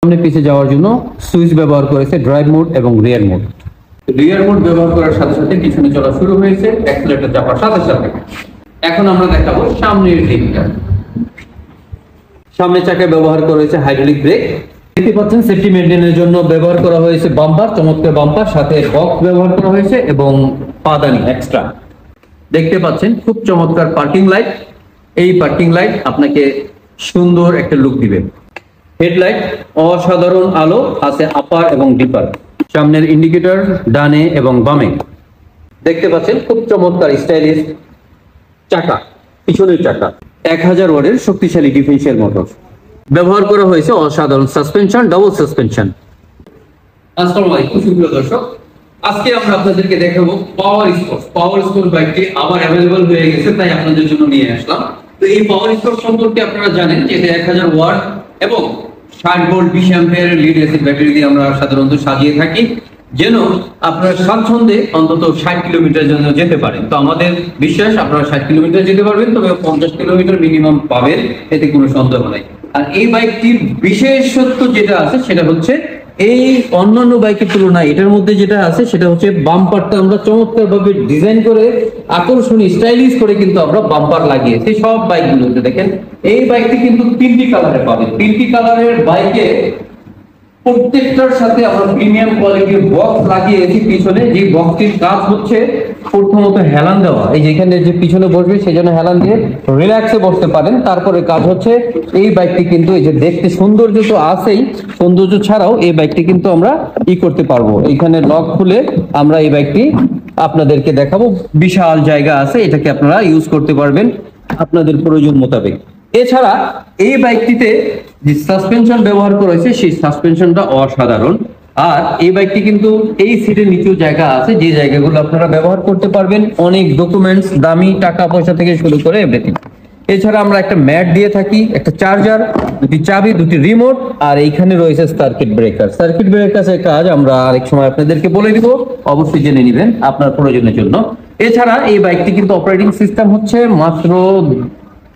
সামনে পিছে যাওয়ার জন্য সুইচ ব্যবহার করেছে ড্রাইভ মোড এবং রিয়ার মোড। রিয়ার মোড ব্যবহার করার সাথে সাথে পিছনে চলা শুরু হয়েছে অ্যাক্সিলারেটর চাপার সাথে সাথে। এখন আমরা দেখাবো সামনের দিকটা। সামনের চাকায় ব্যবহার করেছে হাইড্রোলিক ব্রেক। দেখতে পাচ্ছেন সেফটি মেইনটেইনের জন্য ব্যবহার করা হয়েছে বাম্পার, চমৎকার বাম্পার, সাথে বক্স ব্যবহার করা হয়েছে এবং পাদানি এক্সট্রা। দেখতে পাচ্ছেন খুব চমৎকার পার্কিং লাইট। এই পার্কিং লাইট আপনাকে সুন্দর একটা লুক দিবে। হেডলাইট অসাধারণ আলো আছে আপার এবং ডিপার। সামনের ইন্ডিকেটর ডানে এবং বামে। দেখতে পাচ্ছেন খুব চমৎকার স্টাইলিশ চাকা, পিছনের চাকা 1000 ওয়াটের শক্তিশালী ডিফারেন্সিয়াল মোটর ব্যবহার করা হয়েছে। অসাধারণ সাসপেনশন, ডাবল সাসপেনশন। আসসালামু আলাইকুম সুপ্রিয় দর্শক, আজকে আমরা আপনাদেরকে দেখাবো পাওয়ার স্পোর্টস। পাওয়ার স্পোর্টস বাইকটি আবার অ্যাভেলেবল হয়ে গেছে, তাই আপনাদের জন্য নিয়ে আসলাম। তো এই পাওয়ার স্পোর্টস সম্পর্কে আপনারা জানেন যে এটা 1000 ওয়াট এবং 60 volt 20 ampere lead acid battery দিয়ে আমরা সাধারণত সাজিয়ে থাকি, যেন আপনারা স্বাচ্ছন্দ্যে অন্তত 60 কিলোমিটার জন্য যেতে পারেন। তো আমাদের বিশ্বাস আপনারা 60 কিলোমিটার যেতে পারবেন, তবে 50 কিলোমিটার মিনিমাম পাবেন, এতে কোনো সন্দেহ নাই। আর এই বাইকটির বিশেষত্ব যেটা আছে সেটা হচ্ছে এই অন্যান্য বাইকের তুলনায় এটার মধ্যে যেটা আছে সেটা হচ্ছে বাম্পারটা আমরা চমৎকার ভাবে ডিজাইন করে আকর্ষণীয় স্টাইলিশ করে কিন্তু আমরা বাম্পার লাগিয়েছি সব বাইকগুলোতে। দেখেন এই বাইকটি কিন্তু 3টি কালারে পাবেন। 3টি কালারের বাইকে প্রত্যেকটার সাথে আমরা প্রিমিয়াম কোয়ালিটির বক্স লাগিয়েছি পিছনে। যে বক্সটির কাজ হচ্ছে প্রথমত হেলান দেওয়া, এই যেখানে যে পিছনে বসবে সেজন্য হেলান দিয়ে রিল্যাক্সে বসতে পারেন। তারপরে কাজ হচ্ছে এই বাইকটি কিন্তু এই যে দেখতে সৌন্দর্য তো আছেই, সৌন্দর্য ছাড়াও এই বাইকটি কিন্তু আমরা করতে পারবো। এখানে লক খুলে আমরা এই বাইকটি আপনাদেরকে দেখাবো। বিশাল জায়গা আছে, এটাকে আপনারা ইউজ করতে পারবেন আপনাদের প্রয়োজন মোতাবেক। এছাড়া এই বাইকটিতে যে সাসপেনশন ব্যবহার করা হয়েছে সেই সাসপেনশনটা অসাধারণ। আর এই বাইকটি কিন্তু এই সিটের নিচেও জায়গা আছে, যে জায়গাগুলো আপনারা ব্যবহার করতে পারবেন অনেক ডকুমেন্টস, দামি টাকা পয়সা থেকে শুরু করে এভরিথিং। এছাড়া আমরা একটা ম্যাট দিয়ে থাকি, একটা চার্জার, দুটি চাবি, দুটি রিমোট, আর এইখানে রয়েছে সার্কিট ব্রেকার। সার্কিট ব্রেকারের কাজ আমরা আরেক সময় আপনাদেরকে বলে দিব, অবশ্যই জেনে নেবেন আপনার প্রয়োজনের জন্য। এছাড়া এই বাইকটি কিন্তু অপারেটিং সিস্টেম হচ্ছে মাত্র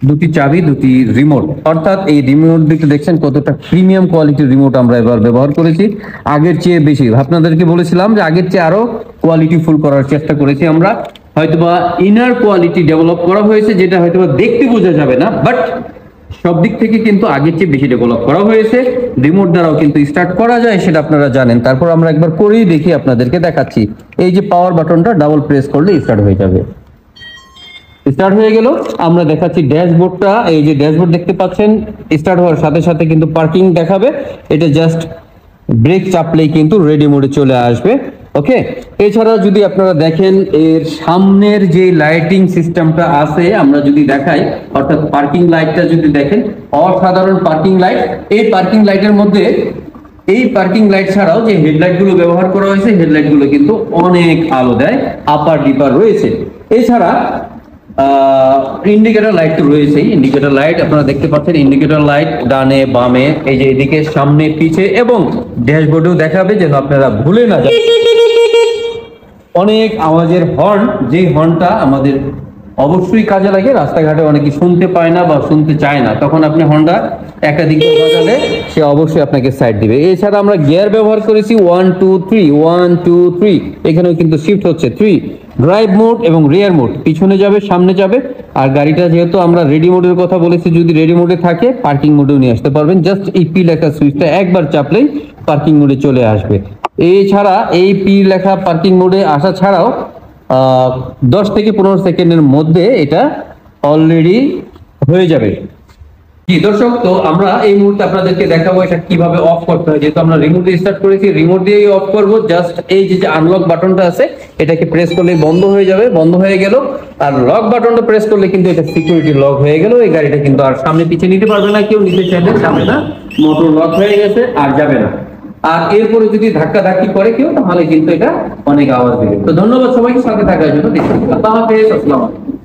দুটি চাবি, দুটি রিমোট। অর্থাৎ এই রিমোট দিকে দেখছেন কতটা প্রিমিয়াম কোয়ালিটির রিমোট আমরা এবার ব্যবহার করেছি, আগের চেয়ে বেশি। আপনাদেরকে বলেছিলাম যে আগের চেয়ে আরো কোয়ালিটি ফুল করার চেষ্টা করেছি আমরা। হয়তোবা ইনার কোয়ালিটি ডেভেলপ করা হয়েছে, যেটা হয়তোবা দেখতে বোঝা যাবে না, বাট সব দিক থেকে কিন্তু আগের চেয়ে বেশি ডেভেলপ করা হয়েছে। রিমোট দ্বারাও কিন্তু স্টার্ট করা যায়, সেটা আপনারা জানেন। তারপর আমরা একবার করেই দেখি, আপনাদেরকে দেখাচ্ছি। এই যে পাওয়ার বাটনটা ডাবল প্রেস করলে স্টার্ট হয়ে যাবে। স্টার্ট হয়ে গেল। আমরা দেখাচ্ছি ড্যাশবোর্ডটা। এই যে ড্যাশবোর্ড দেখতে পাচ্ছেন, স্টার্ট হওয়ার সাথে সাথে কিন্তু পার্কিং দেখাবে। এটা জাস্ট ব্রেক চাপলেই কিন্তু রেডি মোডে চলে আসবে। ওকে, এছাড়া যদি আপনারা দেখেন এর সামনের যে লাইটিং সিস্টেমটা আছে, আমরা যদি দেখাই, অর্থাৎ পার্কিং লাইটটা যদি দেখেন, অসাধারণ পার্কিং লাইট। এই পার্কিং লাইটের মধ্যে এই পার্কিং লাইট ছাড়াও যে হেডলাইট গুলো ব্যবহার করা হয়েছে, হেডলাইট গুলো কিন্তু অনেক আলো দেয়, আপার ডিপার রয়েছে। এছাড়া ইন্ডিকেটর লাইট তো রয়েছেই। ইন্ডিকেটর লাইট আপনারা দেখতে পাচ্ছেন, ইন্ডিকেটর লাইট ডানে বামে, এই যে এদিকে সামনে পিছে, এবং ড্যাশবোর্ডেও দেখাবে যেন আপনারা ভুলে না যান। অনেক আওয়াজের হর্ন, যে হর্নটা আমাদের অবশ্যই কাজে লাগে। রাস্তাঘাটে অনেকে শুনতে পায় না বা শুনতে চায় না, তখন আপনি হর্নটা একাধিক বাজালে সে অবশ্যই আপনাকে সাইড দিবে। এছাড়া আমরা গিয়ার ব্যবহার করেছি 1 2 3 1 2 3। এখানেও কিন্তু শিফট হচ্ছে 3। ড্রাইভ মোড এবং রিয়ার মোড, পিছনে যাবে সামনে যাবে। আর গাড়িটা যেহেতু আমরা রেডি মোডের কথা বলেছি, যদি রেডি মোডে থাকে পার্কিং মোডেও নিয়ে আসতে পারবেন। জাস্ট এই পি লেখা সুইচটা একবার চাপলেই পার্কিং মোডে চলে আসবে। এছাড়া এই পি লেখা পার্কিং মোডে আসা ছাড়াও 10 থেকে 15 সেকেন্ডের মধ্যে এটা অলরেডি হয়ে যাবে। জি দর্শক, তো আমরা এই মুহূর্তে আপনাদেরকে দেখাবো এটা কিভাবে অফ করতে হয়। যেহেতু আমরা রিমোট দিয়ে স্টার্ট করেছি, রিমোট দিয়েই অফ করব। জাস্ট এই যে আনলক বাটনটা আছে, এটাকে প্রেস করলে বন্ধ হয়ে যাবে। বন্ধ হয়ে গেল। আর লক বাটনটা প্রেস করলে কিন্তু এটা সিকিউরিটি লক হয়ে গেল। এই গাড়িটা কিন্তু আর সামনে পিছিয়ে নিতে পারবে না কেউ, নিতে চাইলে সামনে না, মোটর লক হয়ে গেছে, আর যাবে না। আর এরপরে যদি ধাক্কা ধাক্কি করে কেউ, তাহলে কিন্তু এটা অনেক আওয়াজ দেবে। তো ধন্যবাদ সবাইকে সাথে থাকার জন্য। দেখুন, আল্লাহ হাফেজ, আসসালামু আলাইকুম।